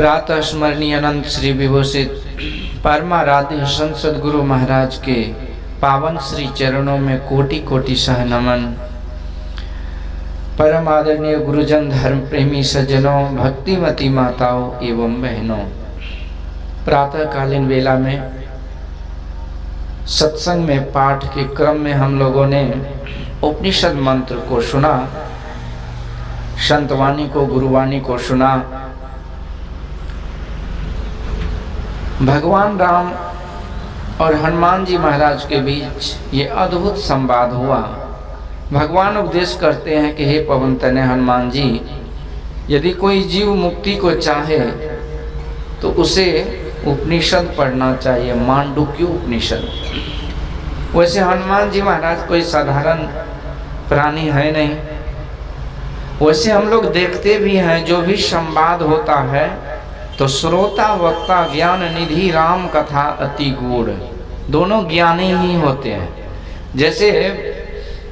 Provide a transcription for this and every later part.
प्रातः स्मरणीय अनंत श्री विभूषित परमाराध्य संत सद्गुरु महाराज के पावन श्री चरणों में कोटि कोटि सह नमन। परम आदरणीय गुरुजन, धर्म प्रेमी सज्जनों, भक्तिमती माताओं एवं बहनों, प्रातःकालीन वेला में सत्संग में पाठ के क्रम में हम लोगों ने उपनिषद मंत्र को सुना, संतवाणी को, गुरुवाणी को सुना। भगवान राम और हनुमान जी महाराज के बीच ये अद्भुत संवाद हुआ। भगवान उपदेश करते हैं कि हे पवन तनय हनुमान जी, यदि कोई जीव मुक्ति को चाहे तो उसे उपनिषद पढ़ना चाहिए, मांडुक्य उपनिषद। वैसे हनुमान जी महाराज कोई साधारण प्राणी है नहीं। वैसे हम लोग देखते भी हैं, जो भी संवाद होता है तो श्रोता वक्ता ज्ञान निधि राम कथा अति गूढ़, दोनों ज्ञानी ही होते हैं। जैसे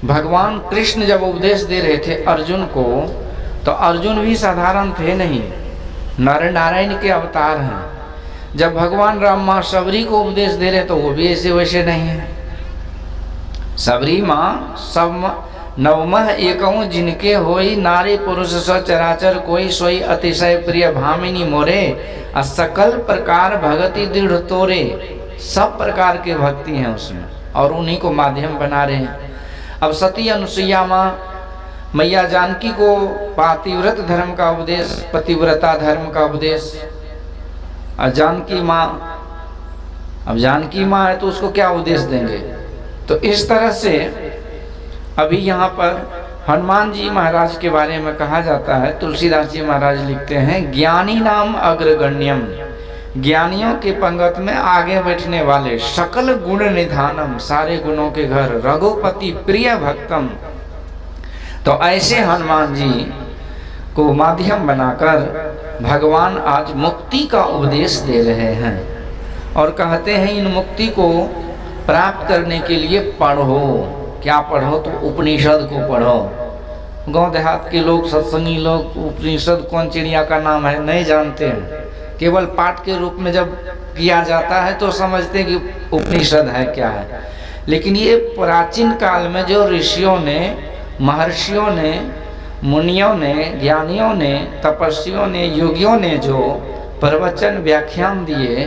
भगवान कृष्ण जब उपदेश दे रहे थे अर्जुन को, तो अर्जुन भी साधारण थे नहीं, नर नारायण के अवतार हैं। जब भगवान राम माँ सबरी को उपदेश दे रहे तो वो भी ऐसे वैसे नहीं है। सबरी माँ सब नवमह एकऊ जिनके होई, नारी पुरुष सचराचर कोई, सोई अतिशय प्रिय भामिनी मोरे, असकल प्रकार भगति दृढ़ तोरे। सब प्रकार के भक्ति हैं उसमें और उन्हीं को माध्यम बना रहे हैं। अब सती अनुसुईया माँ मैया जानकी को पातिव्रत धर्म का उपदेश, पतिव्रता धर्म का उपदेश। और जानकी माँ, अब जानकी माँ है तो उसको क्या उपदेश देंगे। तो इस तरह से अभी यहाँ पर हनुमान जी महाराज के बारे में कहा जाता है। तुलसीदास जी महाराज लिखते हैं, ज्ञानी नाम अग्रगण्यम, ज्ञानियों के पंगत में आगे बैठने वाले, सकल गुण निधानम, सारे गुणों के घर, रघुपति प्रिय भक्तम। तो ऐसे हनुमान जी को माध्यम बनाकर भगवान आज मुक्ति का उपदेश दे रहे हैं और कहते हैं इन मुक्ति को प्राप्त करने के लिए पढ़ो। क्या पढ़ो? तो उपनिषद को पढ़ो। गांव देहात के लोग, सत्संगी लोग उपनिषद कौन चिड़िया का नाम है नहीं जानते हैं। केवल पाठ के रूप में जब किया जाता है तो समझते हैं कि उपनिषद है क्या है। लेकिन ये प्राचीन काल में जो ऋषियों ने, महर्षियों ने, मुनियों ने, ज्ञानियों ने, तपस्वियों ने, योगियों ने जो प्रवचन व्याख्यान दिए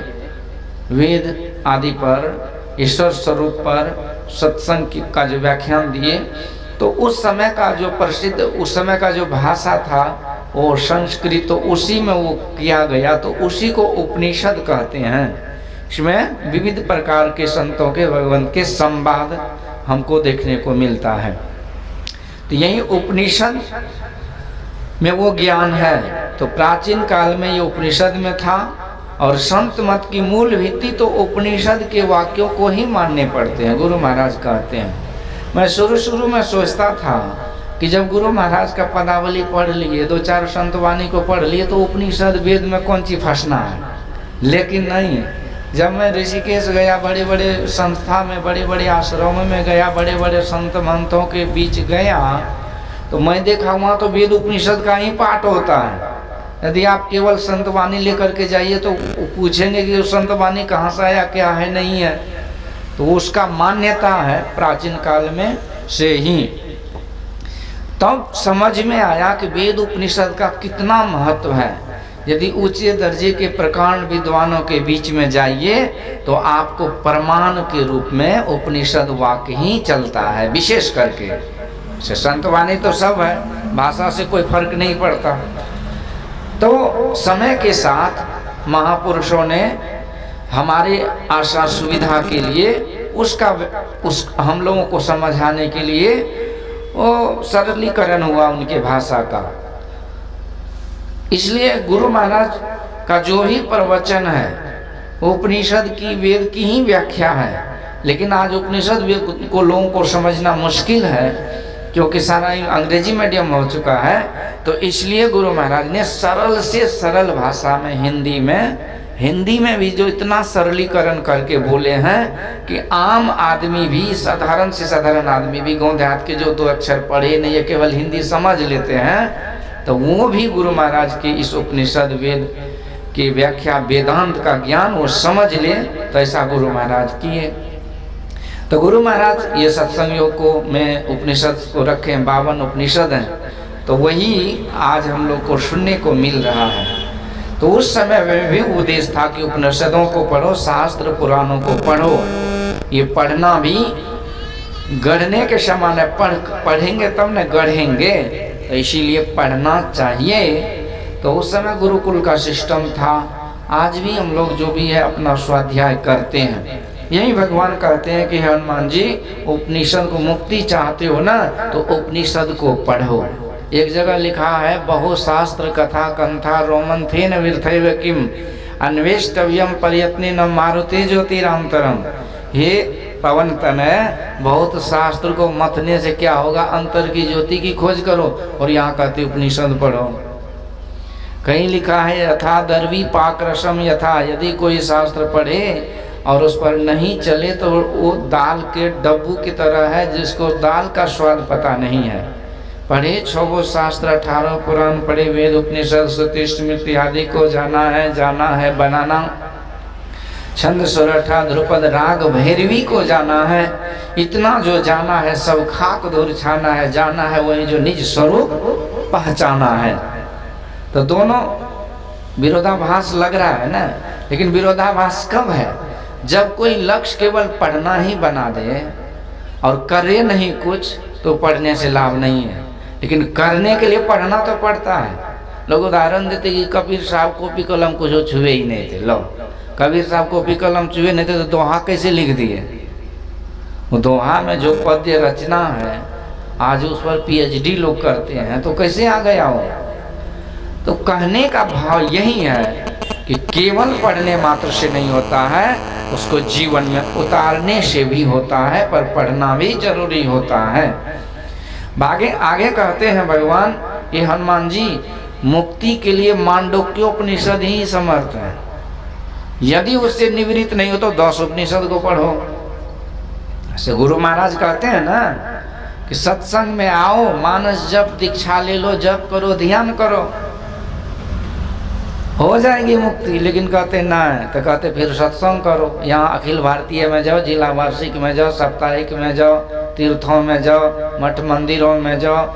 वेद आदि पर, ईश्वर स्वरूप पर, सत्संग का जो व्याख्यान दिए, तो उस समय का जो प्रसिद्ध, उस समय का जो भाषा था वो संस्कृत, तो उसी में वो किया गया, तो उसी को उपनिषद कहते हैं। इसमें विविध प्रकार के संतों के, भगवान के संवाद हमको देखने को मिलता है। तो यही उपनिषद में वो ज्ञान है। तो प्राचीन काल में ये उपनिषद में था और संत मत की मूल भित्ति तो उपनिषद के वाक्यों को ही मानने पड़ते हैं। गुरु महाराज कहते हैं, मैं शुरू में सोचता था कि जब गुरु महाराज का पदावली पढ़ लिए, दो चार संतवाणी को पढ़ लिए, तो उपनिषद वेद में कौन सी फंसना है। लेकिन नहीं, जब मैं ऋषिकेश गया, बड़े बड़े संस्था में, बड़े बड़े आश्रमों में गया, बड़े बड़े संत महंतों के बीच गया, तो मैं देखा वहाँ तो वेद उपनिषद का ही पाठ होता है। यदि आप केवल संतवाणी लेकर के जाइए तो पूछेंगे कि संतवाणी कहाँ से आया, क्या है, नहीं है। तो उसका मान्यता है प्राचीन काल में से ही। तब समझ में आया कि वेद उपनिषद का कितना महत्व है। यदि ऊंचे दर्जे के प्रकांड विद्वानों के बीच में जाइए तो आपको प्रमाण के रूप में उपनिषद वाक्य ही चलता है। विशेष करके संतवाणी तो सब है, भाषा से कोई फर्क नहीं पड़ता। तो समय के साथ महापुरुषों ने हमारे आशा सुविधा के लिए उस हम लोगों को समझाने के लिए वो सरलीकरण हुआ उनके भाषा का। इसलिए गुरु महाराज का जो भी प्रवचन है उपनिषद की, वेद की ही व्याख्या है। लेकिन आज उपनिषद वेद को लोगों को समझना मुश्किल है क्योंकि सारा अंग्रेजी मीडियम हो चुका है। तो इसलिए गुरु महाराज ने सरल से सरल भाषा में, हिंदी में भी जो इतना सरलीकरण करके बोले हैं कि आम आदमी भी, साधारण से साधारण आदमी भी, गांव देहात के जो दो अक्षर पढ़े नहीं है, केवल हिंदी समझ लेते हैं, तो वो भी गुरु महाराज के इस उपनिषद वेद की व्याख्या, वेदांत का ज्ञान वो समझ ले, तो ऐसा गुरु महाराज किए। तो गुरु महाराज ये सत्संग योग को में उपनिषद को रखे हैं, 52 उपनिषद हैं, तो वही आज हम लोग को सुनने को मिल रहा है। तो उस समय में भी उपदेश था कि उपनिषदों को पढ़ो, शास्त्र पुराणों को पढ़ो। ये पढ़ना भी गढ़ने के समान है, पढ़ेंगे तब न गढ़ेंगे, तो इसीलिए पढ़ना चाहिए। तो उस समय गुरुकुल का सिस्टम था। आज भी हम लोग जो भी है अपना स्वाध्याय करते हैं। यही भगवान कहते हैं कि हनुमान जी, उपनिषद को मुक्ति चाहते हो ना, तो उपनिषद को पढ़ो। एक जगह लिखा है, बहु शास्त्र कथा कंथा रोमन थे न विर्थैव किम अन्वेष्टव्यम प्रयत्न न मारुते ज्योतिरांतरम। हे पवन तनय, बहुत शास्त्र को मथने से क्या होगा, अंतर की ज्योति की खोज करो। और यहाँ कहते उपनिषद पढ़ो। कहीं लिखा है, यथा दर्वी पाक रसम यथा, यदि कोई शास्त्र पढ़े और उस पर नहीं चले तो वो दाल के डब्बू की तरह है, जिसको दाल का स्वाद पता नहीं है। पढ़े 6 शास्त्र, 18 पुराण पढ़े, वेद उपनिषद श्रुति स्मृति आदि को जाना है बनाना। छंद सोरठा ध्रुपद राग भैरवी को जाना है। इतना जो जाना है सब खाक धूर छाना है, जाना है वही जो निज स्वरूप पहचाना है। तो दोनों विरोधाभास लग रहा है ना, लेकिन विरोधाभास कब है, जब कोई लक्ष्य केवल पढ़ना ही बना दे और करे नहीं कुछ, तो पढ़ने से लाभ नहीं है। लेकिन करने के लिए पढ़ना तो पड़ता है। लोग उदाहरण देते कि कबीर साहब कॉपी कलम को जो छुए ही नहीं थे। लो, कबीर साहब कॉपी कलम छुए नहीं थे तो दोहा कैसे लिख दिए? वो दोहा में जो पद्य रचना है, आज उस पर PhD लोग करते हैं, तो कैसे आ गया वो? तो कहने का भाव यही है कि केवल पढ़ने मात्र से नहीं होता है, उसको जीवन में उतारने से भी होता है, पर पढ़ना भी जरूरी होता है। आगे कहते हैं भगवान, ये हनुमान जी मुक्ति के लिए मांडुक्योपनिषद ही समर्थ है। यदि उससे निवृत्त नहीं हो तो 10 उपनिषद को पढ़ो। ऐसे गुरु महाराज कहते हैं ना कि सत्संग में आओ, मानस जप दीक्षा ले लो, जप करो, ध्यान करो, हो जाएगी मुक्ति। लेकिन कहते ना, तो कहते फिर सत्संग करो। यहाँ अखिल भारतीय में जाओ, जिला वार्षिक में जाओ, साप्ताहिक में जाओ, तीर्थों में जाओ, मठ मंदिरों में जाओ,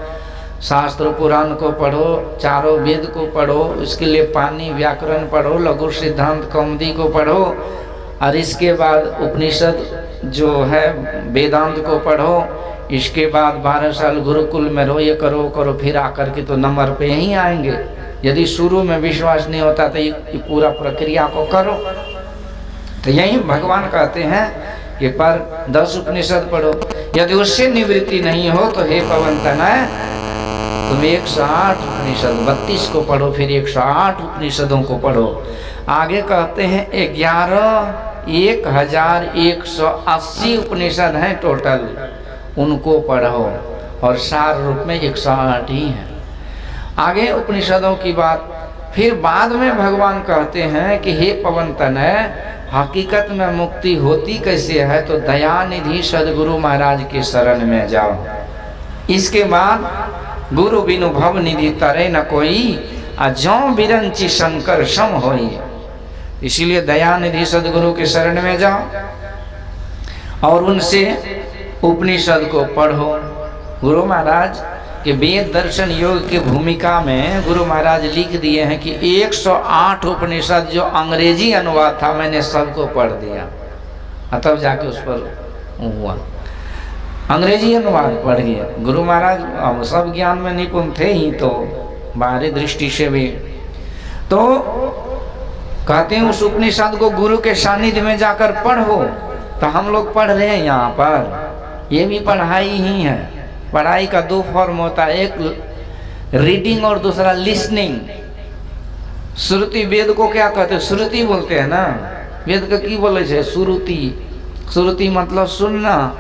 शास्त्र पुराण को पढ़ो, चारों वेद को पढ़ो, इसके लिए पानी व्याकरण पढ़ो, लघु सिद्धांत कौमुदी को पढ़ो, और इसके बाद उपनिषद जो है वेदांत को पढ़ो। इसके बाद 12 साल गुरुकुल में रहो, ये करो, फिर आकर के तो नंबर पे यहीं आएंगे। यदि शुरू में विश्वास नहीं होता तो ये पूरा प्रक्रिया को करो। तो यही भगवान कहते हैं कि पर 10 उपनिषद पढ़ो। यदि उससे निवृत्ति नहीं हो तो हे पवन तनय, तुम 108 उपनिषद 32 को पढ़ो, फिर 108 उपनिषदों को पढ़ो। आगे कहते हैं 11,180 उपनिषद हैं टोटल, उनको पढ़ो, और सार रूप में 108 ही हैं। आगे उपनिषदों की बात, फिर बाद में भगवान कहते हैं कि हे पवन तनय, हकीकत में मुक्ति होती कैसे है, तो दयानिधि सदगुरु महाराज के शरण में जाओ। इसके बाद गुरु बिनु भव निधि तरे न कोई, अजौ बिरंची शंकर सम होई। इसीलिए दयानिधि सदगुरु के शरण में जाओ और उनसे उपनिषद को पढ़ो। गुरु महाराज के वेद दर्शन योग की भूमिका में गुरु महाराज लिख दिए हैं कि 108 उपनिषद जो अंग्रेजी अनुवाद था, मैंने सबको पढ़ दिया, तब जाके उस पर हुआ। अंग्रेजी अनुवाद पढ़ गए गुरु महाराज। अब सब ज्ञान में निपुण थे ही, तो बाहरी दृष्टि से भी। तो कहते हैं उस उपनिषद को गुरु के सानिध्य में जाकर पढ़ो। तो हम लोग पढ़ रहे हैं यहाँ पर, ये भी पढ़ाई ही है। पढ़ाई का 2 फॉर्म होता है, एक रीडिंग और दूसरा लिसनिंग। श्रुति, वेद को क्या कहते हैं? श्रुति बोलते हैं ना। वेद का की बोले छे? श्रुति। श्रुति मतलब सुनना।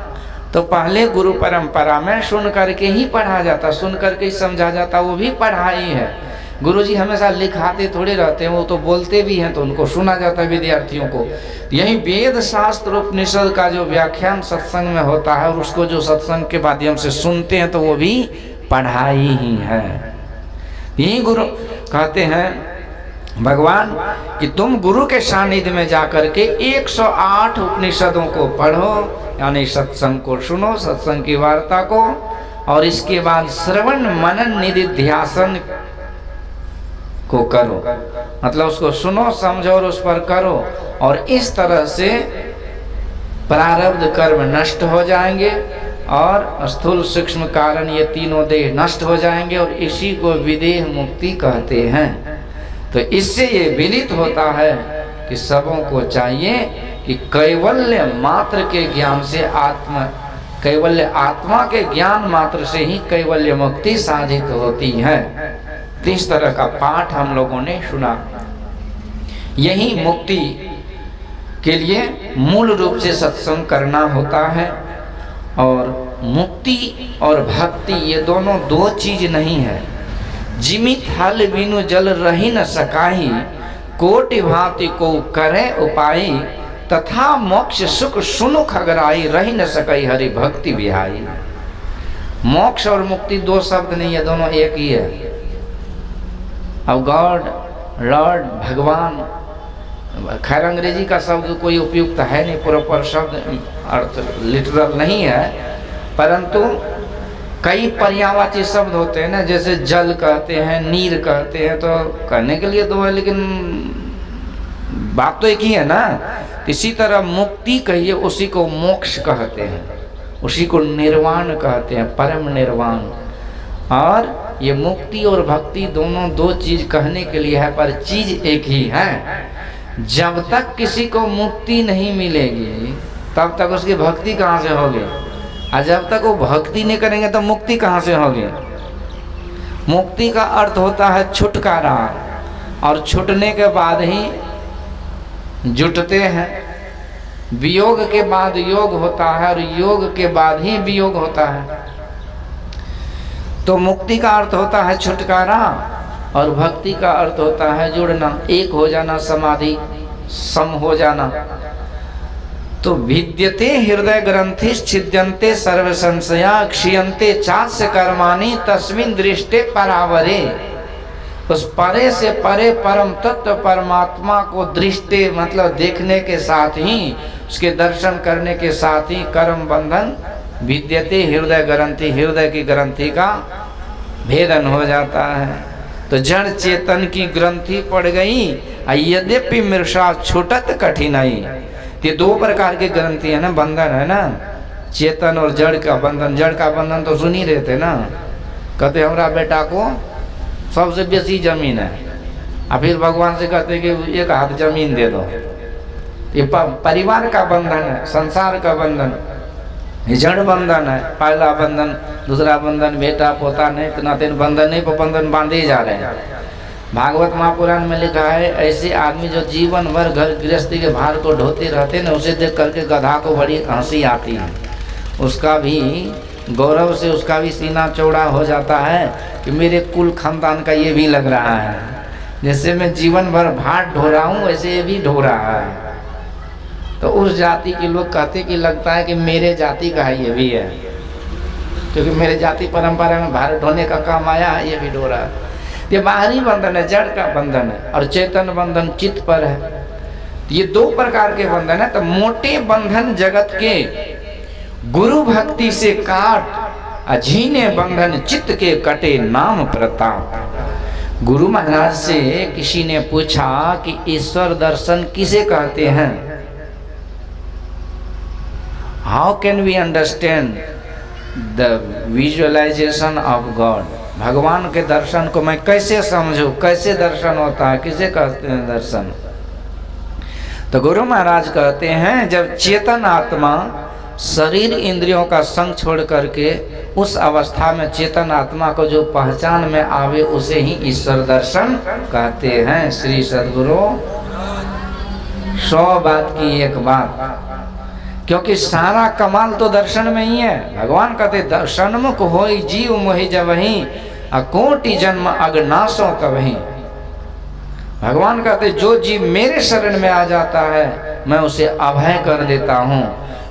तो पहले गुरु परंपरा में सुन करके ही पढ़ा जाता, सुन करके ही समझा जाता, वो भी पढ़ाई है। गुरुजी हमेशा लिखाते थोड़े रहते हैं, वो तो बोलते भी हैं, तो उनको सुना जाता है विद्यार्थियों को। यही वेद शास्त्र उपनिषद का जो व्याख्यान सत्संग में होता है, और उसको जो सत्संग के माध्यम से सुनते हैं, तो वो भी पढ़ाई ही है। यही गुरु कहते हैं भगवान कि तुम गुरु के सानिध्य में जाकर के 108 उपनिषदों को पढ़ो, यानी सत्संग को सुनो, सत्संग की वार्ता को, और इसके बाद श्रवण मनन निधिध्यासन को करो, मतलब उसको सुनो समझो और उस पर करो, और इस तरह से प्रारब्ध कर्म नष्ट हो जाएंगे और स्थूल सूक्ष्म कारण ये तीनों देह नष्ट हो जाएंगे, और इसी को विदेह मुक्ति कहते हैं। तो इससे ये विदित होता है कि सबों को चाहिए कि कैवल्य मात्र के ज्ञान से कैवल्य आत्मा के ज्ञान मात्र से ही कैवल्य मुक्ति साधित होती है। इस तरह का पाठ हम लोगों ने सुना। यही मुक्ति के लिए मूल रूप से सत्संग करना होता है, और मुक्ति और भक्ति ये दोनों दो चीज नहीं है। जिमित हल बिनु जल रही न सकाही, कोटि भांति को करे उपाई, तथा मोक्ष सुख सुनु खगराई, रही न सकई हरि भक्ति बिहाई। मोक्ष और मुक्ति दो शब्द नहीं है, दोनों एक ही है। अब गॉड, लॉर्ड, भगवान, खैर अंग्रेजी का शब्द कोई उपयुक्त है नहीं, प्रॉपर शब्द अर्थ लिटरल नहीं है, परंतु कई पर्यायवाची शब्द होते हैं ना, जैसे जल कहते हैं, नीर कहते हैं, तो कहने के लिए दो है लेकिन बात तो एक ही है ना। इसी तरह मुक्ति कहिए उसी को मोक्ष कहते हैं, उसी को निर्वाण कहते हैं, परम निर्वाण। और ये मुक्ति और भक्ति दोनों दो चीज कहने के लिए है, पर चीज एक ही है। जब तक किसी को मुक्ति नहीं मिलेगी तब तक उसकी भक्ति कहाँ से होगी, और जब तक वो भक्ति नहीं करेंगे तो मुक्ति कहाँ से होगी। मुक्ति का अर्थ होता है छुटकारा, और छूटने के बाद ही जुटते हैं। वियोग के बाद योग होता है, और योग के बाद ही वियोग होता है। तो मुक्ति का अर्थ होता है छुटकारा, और भक्ति का अर्थ होता है जुड़ना, एक हो जाना, समाधि सम हो जाना। तो विद्यते हृदय ग्रंथि छिद्यन्ते सर्व संशया, क्षीयन्ते चास्य कर्माणि तस्मिन् दृष्टे परावरे। उस परे से परे परम तत्व परमात्मा को दृष्टि मतलब देखने के साथ ही, उसके दर्शन करने के साथ ही कर्म बंधन विद्यते हृदय ग्रंथि, हृदय की ग्रंथि का भेदन हो जाता है। तो जड़ चेतन की ग्रंथि पड़ गई, यद्यपि मृषा छूटत कठिनाई। ये दो प्रकार की ग्रंथि है ना, बंधन है ना, चेतन और जड़ का बंधन। जड़ का बंधन तो सुन ही रहे थे ना, कहते हमारा बेटा को सबसे बेसी जमीन है, और फिर भगवान से कहते कि एक हाथ जमीन दे दो। ये परिवार का बंधन है, संसार का बंधन, ये जड़ बंधन है। पहला बंधन, दूसरा बंधन, बेटा पोता नहीं, इतना दिन बंधन नहीं पर बंधन बांधे जा रहे हैं। भागवत महापुराण में लिखा है, ऐसे आदमी जो जीवन भर घर गृहस्थी के भार को ढोते रहते ना, उसे देख करके गधा को बड़ी हंसी आती है। उसका भी गौरव से उसका भी सीना चौड़ा हो जाता है कि मेरे कुल खानदान का ये भी लग रहा है, जैसे मैं जीवन भर भार ढो रहा हूँ वैसे ये भी ढो रहा है। तो उस जाति के लोग कहते कि लगता है कि मेरे जाति का है ये भी है, क्योंकि मेरे जाति परंपरा में भार ढोने का काम आया है, ये भी ढो रहा है। ये बाहरी बंधन है, जड़ का बंधन है, और चेतन बंधन चित्त पर है। ये दो प्रकार के बंधन है। तो मोटे बंधन जगत के गुरु भक्ति से काट, अझीने बंधन चित्त के कटे नाम प्रताप। गुरु महाराज से किसी ने पूछा कि ईश्वर दर्शन किसे कहते हैं, how can we understand the visualisation of God. भगवान के दर्शन को मैं कैसे समझूं, कैसे दर्शन होता है, किसे कहते हैं दर्शन। तो गुरु महाराज कहते हैं, जब चेतन आत्मा शरीर इंद्रियों का संग छोड़ करके उस अवस्था में चेतन आत्मा को जो पहचान में आवे, उसे ही ईश्वर दर्शन कहते हैं। श्री सद्गुरु 100 बात की एक बात, क्योंकि सारा कमाल तो दर्शन में ही है। भगवान कहते दर्शन मुख होई जीव मोहि जबहि, अकोटि जन्म अगनासो तबहि। भगवान कहते जो जीव मेरे शरण में आ जाता है मैं उसे अभय कर देता हूँ।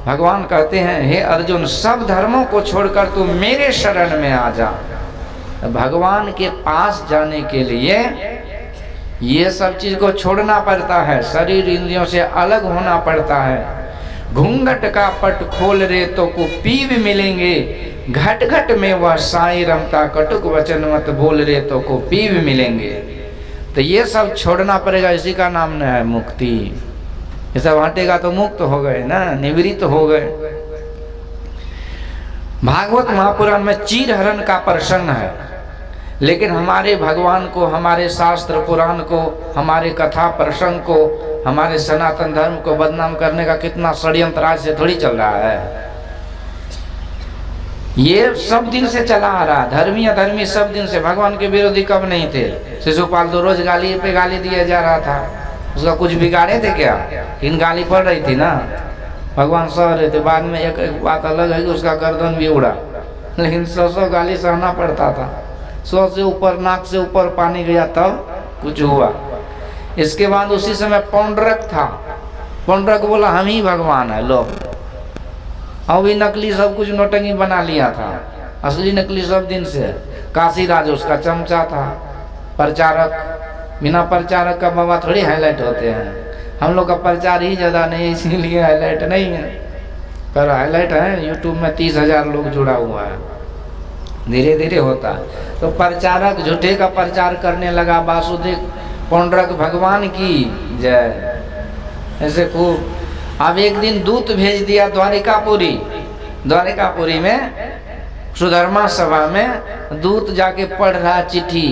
भगवान कहते हैं, हे अर्जुन, सब धर्मों को छोड़कर तू मेरे शरण में आ जा। भगवान के पास जाने के लिए ये सब चीज को छोड़ना पड़ता है, शरीर इंद्रियों से अलग होना पड़ता है। घूंघट का पट खोल रे तो को पीव मिलेंगे, घट घट में वह साई रमता, कटुक वचन मत बोल रे तो को पीव मिलेंगे। तो ये सब छोड़ना पड़ेगा, इसी का नाम न है मुक्ति। ये सब हटेगा तो मुक्त हो गए ना, निवृत्त हो गए। भागवत महापुराण में चीर हरण का प्रसंग है, लेकिन हमारे भगवान को, हमारे शास्त्र पुराण को, हमारे कथा प्रसंग को, हमारे सनातन धर्म को बदनाम करने का कितना षड्यंत्र आज से थोड़ी चल रहा है। ये सब दिन से चला आ रहा, धर्मी अधर्मी सब दिन से। भगवान के विरोधी कब नहीं थे? शिशुपाल तो रोज गाली पे गाली दिया जा रहा था, उसका कुछ बिगाड़े थे क्या? इन गाली पड़ रही थी ना, भगवान सह रहे थे। बाद में एक बात अलग है कि उसका गर्दन भी उड़ा, लेकिन 100 गाली सहना पड़ता था। 100 से ऊपर, नाक से ऊपर पानी गया तब कुछ हुआ। इसके बाद उसी समय पौंड्रक था, पौंड्रक बोला हम ही भगवान है। लो, अभी नकली सब कुछ नौटंकी बना लिया था, असली नकली सब दिन से। काशी राज उसका चमचा था, प्रचारक। बिना प्रचारक का बाबा थोड़ी हाईलाइट होते हैं। हम लोग का प्रचार ही ज़्यादा नहीं, इसीलिए हाईलाइट नहीं है। पर हाईलाइट है, यूट्यूब में 30,000 लोग जुड़ा हुआ है, धीरे धीरे होता है। तो प्रचारक झूठे का प्रचार करने लगा, वासुदेव पौंड्रक भगवान की जय, ऐसे खूब। अब एक दिन दूत भेज दिया द्वारिकापुरी, द्वारिकापुरी में सुधर्मा सभा में दूत जाके पढ़ रहा चिट्ठी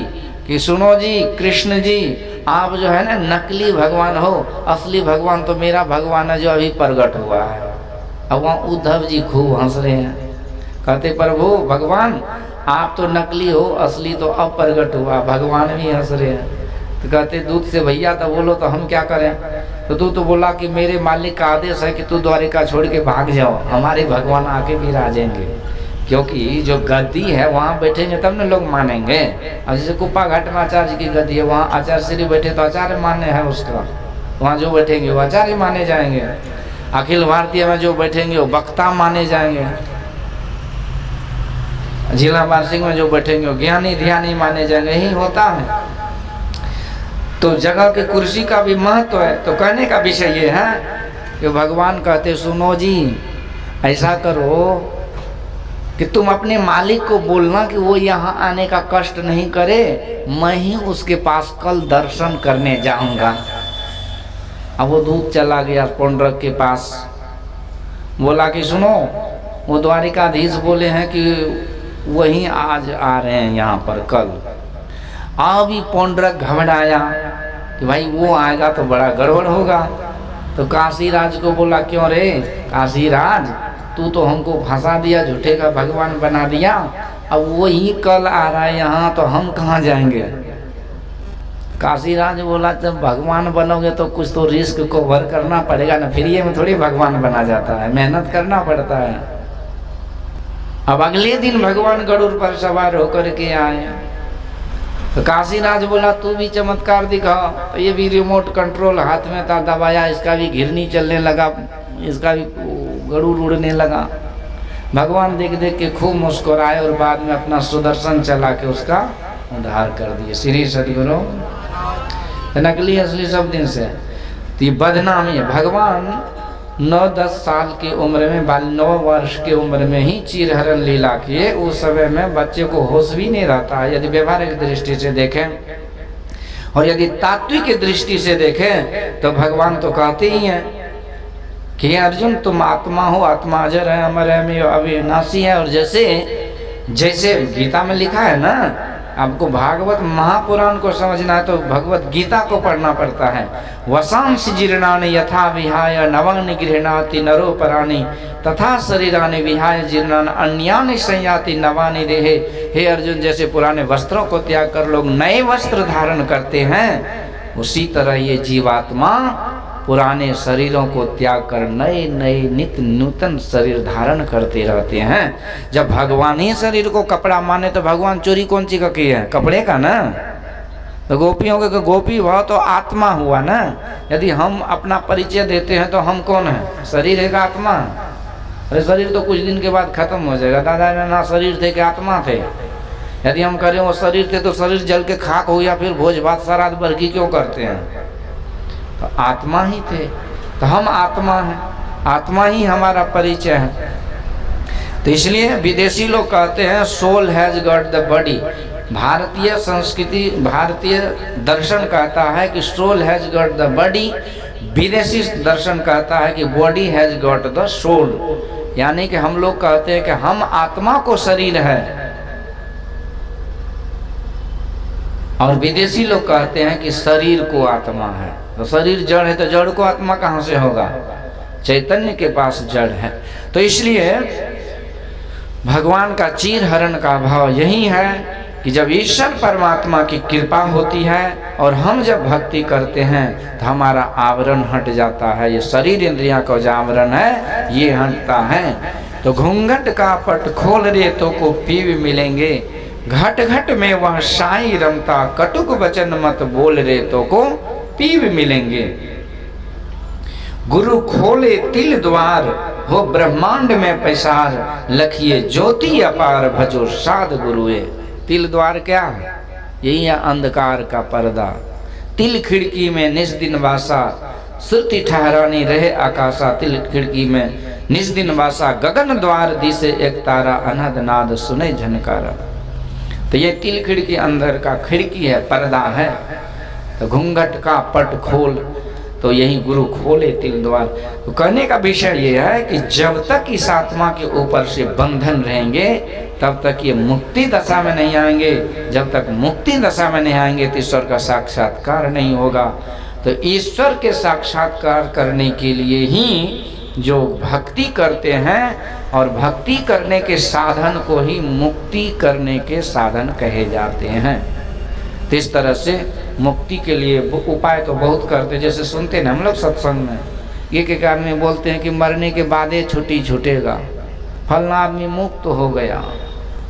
कि सुनो जी, कृष्ण जी आप जो है ना नकली भगवान हो, असली भगवान तो मेरा भगवान है जो अभी प्रकट हुआ है। अब वहाँ उद्धव जी खूब हंस रहे हैं, कहते प्रभु भगवान आप तो नकली हो, असली तो अब प्रकट हुआ। भगवान भी हंस रहे हैं। तो कहते दूत से भैया तो बोलो तो हम क्या करें? तो दूत तो बोला कि मेरे मालिक का आदेश है कि तू द्वारिका छोड़ के भाग जाओ, हमारे भगवान आके भी राजेंगे। क्योंकि जो गद्दी है वहाँ बैठेंगे तब ना लोग मानेंगे। और जैसे कुप्पा घाट में आचार्य की गद्दी है, वहाँ आचार्य श्री बैठे तो आचार्य मान्य है उसका, वहाँ जो बैठेंगे वो आचार्य माने जाएंगे। अखिल भारतीय में जो बैठेंगे वो वक्ता माने जाएंगे। जिला वार्षिक में जो बैठेंगे वो ज्ञानी ध्यानी माने जाएंगे। यही होता है। तो जगह के कुर्सी का भी महत्व है। तो कहने का विषय ये है कि भगवान कहते सुनो जी, ऐसा करो कि तुम अपने मालिक को बोलना कि वो यहाँ आने का कष्ट नहीं करे, मैं ही उसके पास कल दर्शन करने जाऊंगा। अब वो दूत चला गया पौंड्रक के पास, बोला कि सुनो, वो द्वारिकाधीश बोले हैं कि वहीं आज आ रहे हैं यहाँ पर कल। अभी पौंड्रक घबराया कि भाई वो आएगा तो बड़ा गड़बड़ होगा। तो काशीराज को बोला क्यों रे काशीराज, तू तो हमको फंसा दिया, झूठे का भगवान बना दिया, अब वही कल आ रहा है यहाँ, तो हम कहाँ जाएंगे? काशीराज बोला जब भगवान बनोगे तो कुछ तो रिस्क को भर करना पड़ेगा ना, फ्री में थोड़ी भगवान बना जाता है, मेहनत करना पड़ता है। अब अगले दिन भगवान गरुड़ पर सवार होकर के आए। तो काशीराज बोला तू भी चमत्कार दिखा। तो ये भी रिमोट कंट्रोल हाथ में था, दबाया, इसका भी घिरनी चलने लगा, इसका भी गरुड़ उड़ने लगा। भगवान देख देख के खूब मुस्कुराए और बाद में अपना सुदर्शन चला के उसका उद्धार कर दिए। श्री सदगुरु। नकली असली सब दिन से तो ये बदनामी है। भगवान 9-10 साल की उम्र में, 9 वर्ष की उम्र में ही चीरहरण लीला किए। उस समय में बच्चे को होश भी नहीं रहता है। यदि व्यवहारिक दृष्टि से देखें और यदि तात्विक दृष्टि से देखें तो भगवान तो कहते ही हैं कि अर्जुन तुम आत्मा हो, आत्मा अजर है, अमर है, अविनाशी है। और जैसे गीता में लिखा है ना, आपको भागवत महापुराण को समझना है तो भगवत गीता को पढ़ना पड़ता है। वसांस जीर्णानि यथा विहाय नवानि गृह्णाति नरो पराणि तथा शरीरानि विहाय जीर्णानि अन्यानि संयाति नवानि देहे। हे अर्जुन, जैसे पुराने वस्त्रों को त्याग कर लोग नए वस्त्र धारण करते हैं, उसी तरह ये जीवात्मा पुराने शरीरों को त्याग कर नए नए नित्य नूतन शरीर धारण करते रहते हैं। जब भगवान ही शरीर को कपड़ा माने तो भगवान चोरी कौन सी का किया है? कपड़े का ना। तो गोपियों के गोपी भाव तो आत्मा हुआ ना। यदि हम अपना परिचय देते हैं तो हम कौन है? शरीर है का आत्मा? अरे शरीर तो कुछ दिन के बाद खत्म हो जाएगा। दादा ना शरीर थे कि आत्मा थे? यदि हम करें वो शरीर थे तो शरीर जल के खाक हो गया, फिर भोज भात श्राद्ध बरकी क्यों करते हैं? तो आत्मा ही थे, तो हम आत्मा हैं, आत्मा ही हमारा परिचय है। तो इसलिए विदेशी लोग कहते हैं soul has got the body. भारतीय संस्कृति, भारतीय दर्शन कहता है कि soul has got the body, विदेशी दर्शन कहता है कि body has got the soul. यानी कि हम लोग कहते हैं कि हम आत्मा को शरीर है, और विदेशी लोग कहते हैं कि शरीर को आत्मा है। तो शरीर जड़ है तो जड़ को आत्मा कहाँ से होगा? चैतन्य के पास जड़ है। तो इसलिए भगवान का चीर हरण का भाव यही है कि जब ईश्वर परमात्मा की कृपा होती है और हम जब भक्ति करते हैं तो हमारा आवरण हट जाता है। ये शरीर इंद्रियां का जो आवरण है ये हटता है। तो घूंघट का पट खोल रे तो को पीव मिलेंगे, घट घट में वह साई रमता, कटुक वचन मत बोल रे तो को पीव मिलेंगे। गुरु खोले तिल द्वार, हो ब्रह्मांड में पैसार, लखिए ज्योति अपार, भजो साध गुरुए। तिल द्वार क्या है? यही है अंधकार का पर्दा। तिल खिड़की में निस दिन वासा, श्रुति ठहरानी रहे आकाशा। तिल खिड़की में निस दिन वासा, गगन द्वार दिसे एक तारा, अनहद नाद सुने झनकारा। तो ये तिल खिड़की अंदर का खिड़की है, पर्दा है। तो घूंघट का पट खोल, तो यही गुरु खोले तिल द्वार। तो कहने का विषय ये है कि जब तक इस आत्मा के ऊपर से बंधन रहेंगे तब तक ये मुक्ति दशा में नहीं आएंगे। जब तक मुक्ति दशा में नहीं आएंगे तो ईश्वर का साक्षात्कार नहीं होगा। तो ईश्वर के साक्षात्कार करने के लिए ही जो भक्ति करते हैं, और भक्ति करने के साधन को ही मुक्ति करने के साधन कहे जाते हैं। तो इस तरह से मुक्ति के लिए उपाय तो बहुत करते, जैसे सुनते हैं हम लोग सत्संग में, एक आदमी बोलते हैं कि मरने के बाद ये छुट्टी छूटेगा, फलना आदमी मुक्त हो गया,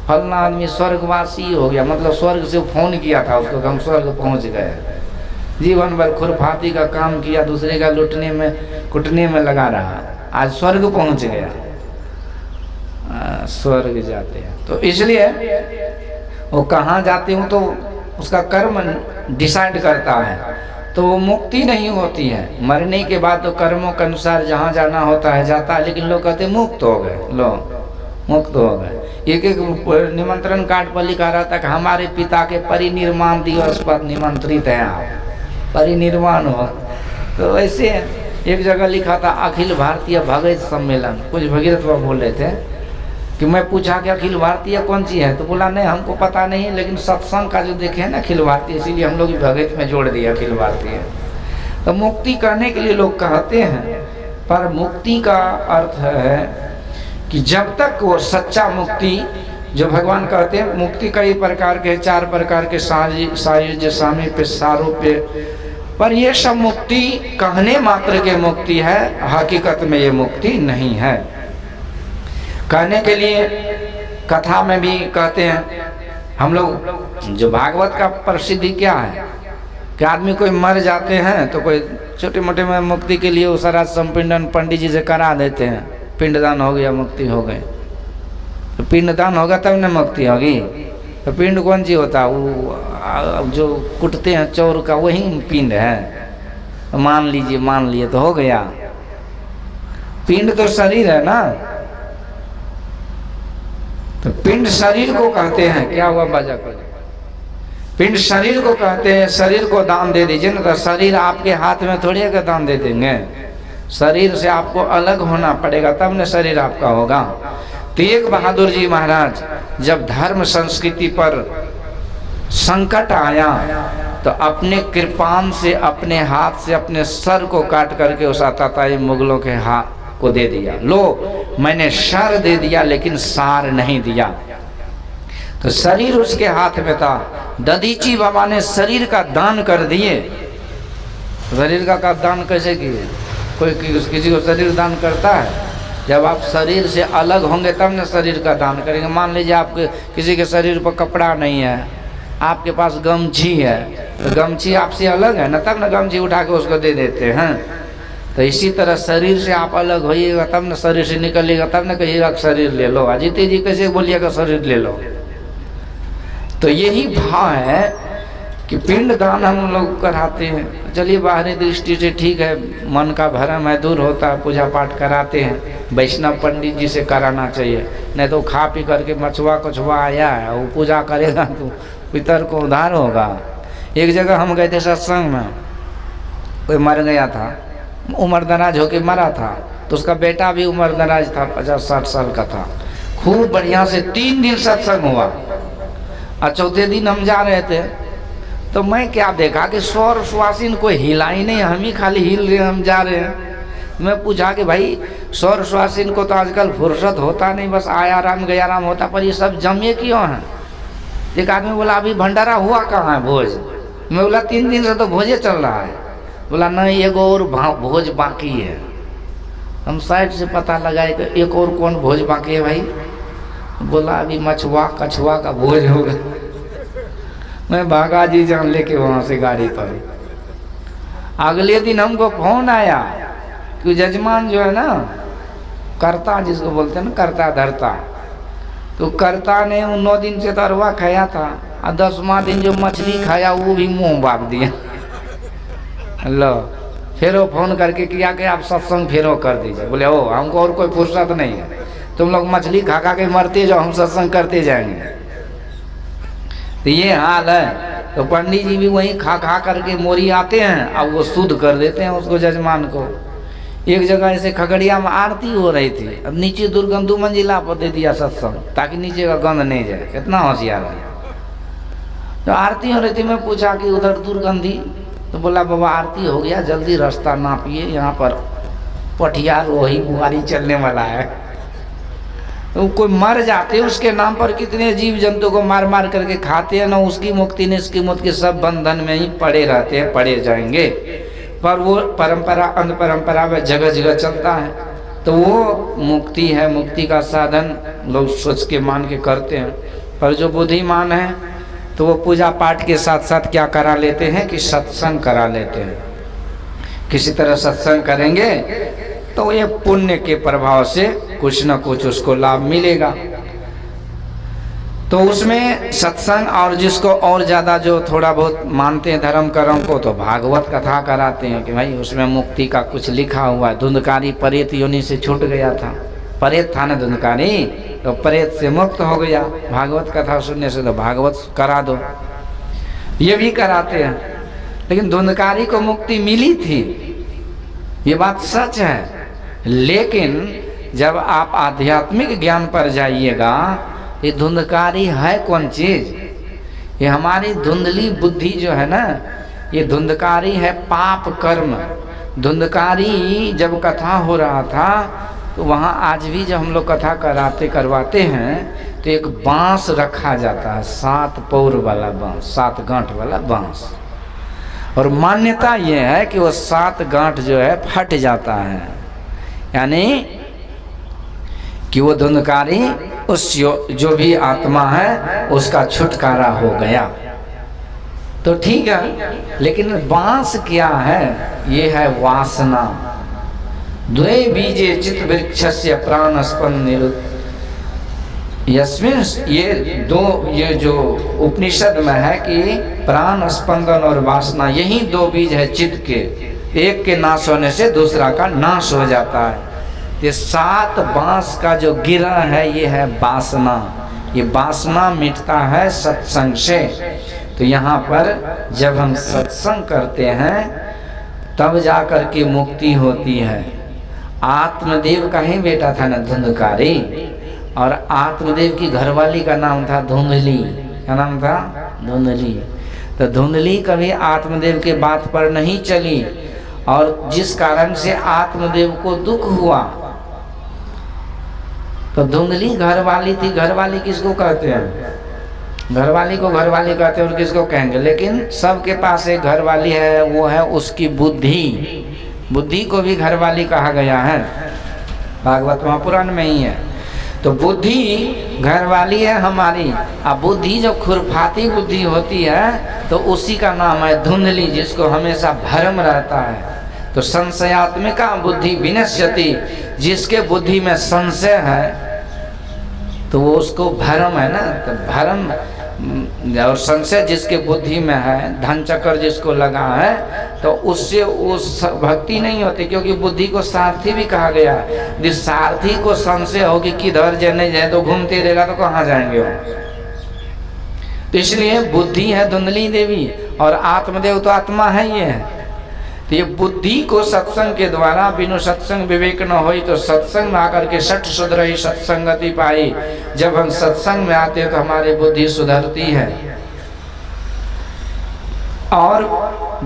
फलना आदमी स्वर्गवासी हो गया। मतलब स्वर्ग से फोन किया था उसको, हम स्वर्ग पहुंच गए। जीवन भर खुरफाती का काम किया, दूसरे का लुटने में कुटने में लगा रहा, आज स्वर्ग पहुंच गया। स्वर्ग जाते हैं तो इसलिए वो कहाँ जाते हूँ तो उसका कर्म डिसाइड करता है। तो वो मुक्ति नहीं होती है, मरने के बाद तो कर्मों के अनुसार जहाँ जाना होता है जाता है। लेकिन लोग कहते मुक्त हो गए, लोग मुक्त हो गए। एक निमंत्रण कार्ड पर लिखा रहता है कि हमारे पिता के परिनिर्वाण दिवस पर निमंत्रित हैं आप, परिनिर्वाण हो। तो ऐसे एक जगह लिखा था अखिल भारतीय भगत सम्मेलन। कुछ भगीरथ बाबा बोल रहे थे कि मैं पूछा कि अखिल भारतीय कौन सी है, तो बोला नहीं हमको पता नहीं, लेकिन सत्संग का जो देखे ना अखिल भारतीय, इसीलिए हम लोग भगत में जोड़ दिया अखिल भारतीय। तो मुक्ति करने के लिए लोग कहते हैं, पर मुक्ति का अर्थ है कि जब तक वो सच्चा मुक्ति, जो भगवान कहते हैं मुक्ति कई प्रकार के, 4 प्रकार के सायुज्य सामीप्य सारूप्य, पर ये सब मुक्ति कहने मात्र के मुक्ति है, हकीकत में ये मुक्ति नहीं है। कहने के लिए कथा में भी कहते हैं हम लोग, जो भागवत का प्रसिद्धि क्या है कि आदमी कोई मर जाते हैं तो कोई छोटे मोटे में मुक्ति के लिए सारा संपिंडन पंडित जी से करा देते हैं, पिंडदान हो गया मुक्ति हो गई। तो पिंडदान होगा तब न मुक्ति होगी। तो पिंड कौन सी होता है? वो जो कुटते हैं चौर का वही पिंड है। तो मान लिए तो हो गया। पिंड तो शरीर है ना, तो पिंड शरीर को कहते हैं। क्या हुआ बाजा को? पिंड शरीर को कहते हैं। शरीर को दान दे दीजिए ना, तो शरीर आपके हाथ में थोड़ी का दान दे देंगे, शरीर से आपको अलग होना पड़ेगा तब न शरीर आपका होगा। तेग बहादुर जी महाराज जब धर्म संस्कृति पर संकट आया तो अपने कृपान से, अपने हाथ से अपने सर को काट करके उस आताताई मुगलों के हाथ को दे दिया। लो मैंने सर दे दिया लेकिन सार नहीं दिया। तो शरीर उसके हाथ में था। दधीची बाबा ने शरीर का दान कर दिए। शरीर का दान कैसे किए? कोई किसी को शरीर दान करता है? जब आप शरीर से अलग होंगे तब न शरीर का दान करेंगे। मान लीजिए आपके किसी के शरीर पर कपड़ा नहीं है, आपके पास गमछी है, तो गमछी आपसे अलग है ना, तब न गमछी उठा के उसको दे देते हैं। तो इसी तरह शरीर से आप अलग होइएगा तब न शरीर से निकलिएगा, तब न कहिएगा शरीर ले लो। अजीत जी कैसे बोलिएगा शरीर ले लो? तो यही भाव है कि पिंड दान हम लोग कराते हैं। चलिए बाहरी दृष्टि से ठीक है, मन का भरम है, दूर होता है, पूजा पाठ कराते हैं, वैष्णव पंडित जी से कराना चाहिए। नहीं तो खा पी करके मछुआ कछुआ आया है, वो पूजा करेगा तो पितर को उद्धार होगा। एक जगह हम गए थे सत्संग में, कोई मर गया था, उम्र दराज होके मरा था, तो उसका बेटा भी उम्र दराज था, 50-60 साल का था। खूब बढ़िया से 3 दिन सत्संग हुआ और चौथे दिन हम जा रहे थे तो मैं क्या देखा कि स्वर सुहासिन कोई हिला ही नहीं, हम ही खाली हिल रहे, हम जा रहे हैं। मैं पूछा कि भाई स्वर सुहासिन को तो आजकल फुर्सत होता नहीं, बस आया राम गया राम होता, पर ये सब जमे क्यों हैं? एक आदमी बोला अभी भंडारा हुआ कहाँ है भोज? मैं बोला 3 दिन से तो भोजे चल रहा है। बोला नहीं, एक और भोज बाकी है। हम साइड से पता लगाए कि एक और कौन भोज बाकी है भाई? बोला अभी मछुआ कछुआ का भोज होगा। मैं भागा जी जान लेके वहां से गाड़ी पर। अगले दिन हमको फोन आया कि जजमान जो है ना, कर्ता जिसको बोलते हैं ना, कर्ता धरता, तो कर्ता ने उन 9 दिन से तरवा खाया था और 10वां दिन जो मछली खाया वो भी मुंह बाप दिया। लो फिर वो फोन करके किया कि आप सत्संग फेरो कर दीजिए। बोले ओ हमको और कोई फुर्सत नहीं है, तुम लोग मछली खा खा के मरते जाओ, हम सत्संग करते जाएंगे। तो ये हाल है। तो पंडित जी भी वहीं खा खा करके मोरी आते हैं, अब वो शुद्ध कर देते हैं उसको, जजमान को। एक जगह ऐसे खगड़िया में आरती हो रही थी, अब नीचे दुर्गंधु मंजिला पर दे दिया सत्संग ताकि नीचे का गंध नहीं जाए। कितना होशियार है। तो आरती हो रही थी, मैं पूछा कि उधर दुर्गंधी, तो बोला बाबा आरती हो गया, जल्दी रास्ता नापिए, यहाँ पर पठियार वही बुआरी चलने वाला है। तो कोई मर जाते उसके नाम पर, कितने जीव जंतु को मार मार करके खाते हैं ना, उसकी मुक्ति ने इसकी मुक्ति, सब बंधन में ही पड़े रहते हैं, पड़े जाएंगे। पर वो परंपरा अंध परंपरा में जगह जगह चलता है, तो वो मुक्ति है, मुक्ति का साधन लोग सोच के मान के करते हैं। पर जो बुद्धिमान है तो वो पूजा पाठ के साथ साथ क्या करा लेते हैं कि सत्संग करा लेते हैं। किसी तरह सत्संग करेंगे तो ये पुण्य के प्रभाव से कुछ न कुछ उसको लाभ मिलेगा। तो उसमें सत्संग, और जिसको और ज़्यादा जो थोड़ा बहुत मानते हैं धर्म कर्म को, तो भागवत कथा कराते हैं कि भाई उसमें मुक्ति का कुछ लिखा हुआ है। धुंधकारी परेत योनि से छूट गया था, परेत था ना धुंधकारी, तो परेत से मुक्त हो गया। भागवत कथा सुनने से तो भागवत करा दो, ये भी कराते हैं। लेकिन धुंधकारी को मुक्ति मिली थी, ये बात सच है। लेकिन जब आप आध्यात्मिक ज्ञान पर जाइएगा, ये धुंधकारी है कौन चीज? ये हमारी धुंधली बुद्धि जो है ना, ये धुंधकारी है पाप कर्म। धुंधकारी जब कथा हो रहा था तो वहाँ आज भी जब हम लोग कथा करवाते हैं तो एक बांस रखा जाता है, 7 पौर वाला बांस, 7 गांठ वाला बांस। और मान्यता ये है कि वो 7 गांठ जो है फट जाता है, यानी कि वो धुंधकारी उस जो भी आत्मा है उसका छुटकारा हो गया। तो ठीक है, लेकिन बांस क्या है? ये है वासना। द्वे बीजे चित्त वृक्षस्य प्राण स्पंद यस्मिन, ये जो उपनिषद में है कि प्राण स्पंदन और वासना, यही 2 बीज है चित्त के। एक के नाश होने से दूसरा का नाश हो जाता है। ये 7 बांस का जो गिरा है ये है वासना। ये वासना मिटता है सत्संग से। तो यहाँ पर जब हम सत्संग करते हैं तब जाकर के मुक्ति होती है। आत्मदेव का ही बेटा था ना धुंधकारी, और आत्मदेव की घरवाली का नाम था धुंधली। क्या नाम था? धुंधली। तो धुंधली कभी आत्मदेव के बात पर नहीं चली, और जिस कारण से आत्मदेव को दुख हुआ। तो धुंधली घरवाली थी। घरवाली किसको कहते हैं? घरवाली को घरवाली कहते हैं, और किसको कहेंगे? लेकिन सबके पास एक घरवाली है, वो है उसकी बुद्धि। बुद्धि को भी घरवाली कहा गया है, भागवत महापुराण में ही है। तो बुद्धि घरवाली है हमारी। अब बुद्धि जो खुरफाती बुद्धि होती है तो उसी का नाम है धुंधली, जिसको हमेशा भ्रम रहता है। तो संशयात्मिका बुद्धि विनश्यति, जिसके बुद्धि में संशय है तो वो उसको भ्रम है ना। तो और संशय जिसके बुद्धि में है, धन चक्कर जिसको लगा है, तो उससे वो भक्ति नहीं होती, क्योंकि बुद्धि को सारथी भी कहा गया। यदि सारथी को संशय हो कि किधर जाने जाए तो घूमते रहेगा तो कहाँ जाएंगे वो। तो इसलिए बुद्धि है धुंधली देवी और आत्मदेव तो आत्मा है ही है। तो ये बुद्धि को सत्संग के द्वारा, बिनु सत्संग विवेक न होई, तो सत्संग में आकर के सठ सुधरई सत्संगति पाई। जब हम सत्संग में आते हैं तो हमारी बुद्धि सुधरती है। और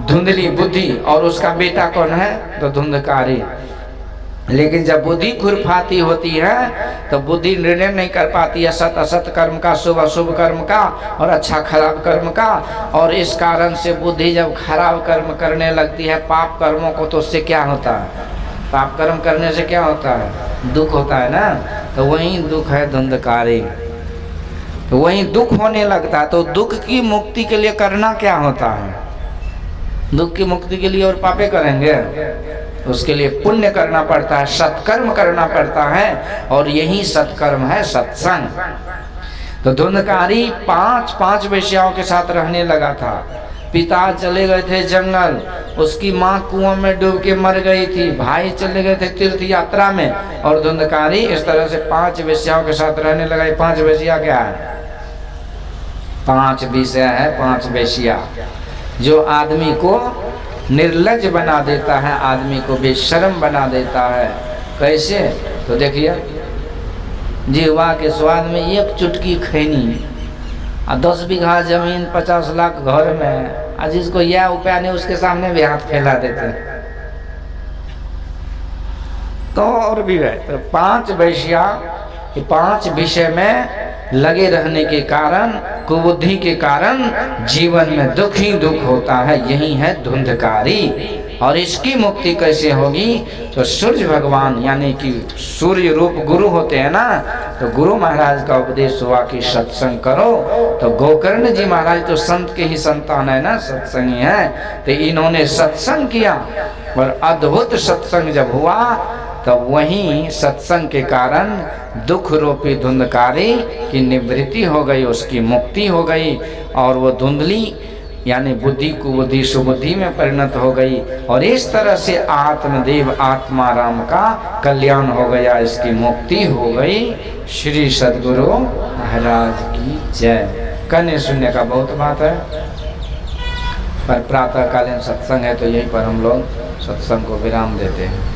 धुंधली बुद्धि, और उसका बेटा कौन है? तो धुंधकारी। लेकिन जब बुद्धि खुरफाती होती है तो बुद्धि निर्णय नहीं कर पाती है सत असत कर्म का, शुभ अशुभ कर्म का और अच्छा खराब कर्म का। और इस कारण से बुद्धि जब खराब कर्म करने लगती है, पाप कर्मों को, तो उससे क्या होता है? पाप कर्म करने से क्या होता है? दुख होता है ना। तो वही दुख है धुंधकारी, तो वही दुख होने लगता है। तो दुख की मुक्ति के लिए करना क्या होता है? दुख की मुक्ति के लिए और पापे करेंगे? उसके लिए पुण्य करना पड़ता है, सत्कर्म करना पड़ता है, और यही सत्कर्म है सत्संग। तो धुंधकारी 5 वेश्याओं के साथ रहने लगा था। पिता चले गए थे जंगल, उसकी माँ कुआं में डूब के मर गई थी, भाई चले गए थे तीर्थ यात्रा में, और धुंधकारी इस तरह से 5 वेश्याओं के साथ रहने लगा। 5 वेश्या क्या है? 5 विषय है, 5 वेश्या, जो आदमी को निर्लज बना देता है, आदमी को बेशर्म बना देता है। कैसे? तो देखिए, जिह्वा के स्वाद में एक चुटकी खैनी और 10 बीघा जमीन, 50 लाख घर में, आज जिसको यह उपाय नहीं उसके सामने भी हाथ फैला देते। तो और भी है। तो 5 वेश्या, 5 विषय में लगे रहने के कारण, कुबुद्धि के कारण जीवन में दुख ही दुख होता है। यही है धुंधकारी। और इसकी मुक्ति कैसे होगी? तो सूर्य भगवान यानी कि सूर्य रूप गुरु होते हैं ना, तो गुरु महाराज का उपदेश हुआ कि सत्संग करो। तो गोकर्ण जी महाराज तो संत के ही संतान है ना, सत्संगी है। तो इन्होंने सत्संग किया और अद्भुत सत्संग जब हुआ तो वहीं सत्संग के कारण दुख रूपी धुंधकारी की निवृत्ति हो गई, उसकी मुक्ति हो गई। और वो धुंधली यानी बुद्धि कुबुद्धि सुबुद्धि में परिणत हो गई। और इस तरह से आत्मदेव आत्मा राम का कल्याण हो गया, इसकी मुक्ति हो गई। श्री सद्गुरु महाराज की जय। कहने सुनने का बहुत बात है, पर प्रातःकालीन सत्संग है तो यहीं पर हम लोग सत्संग को विराम देते हैं।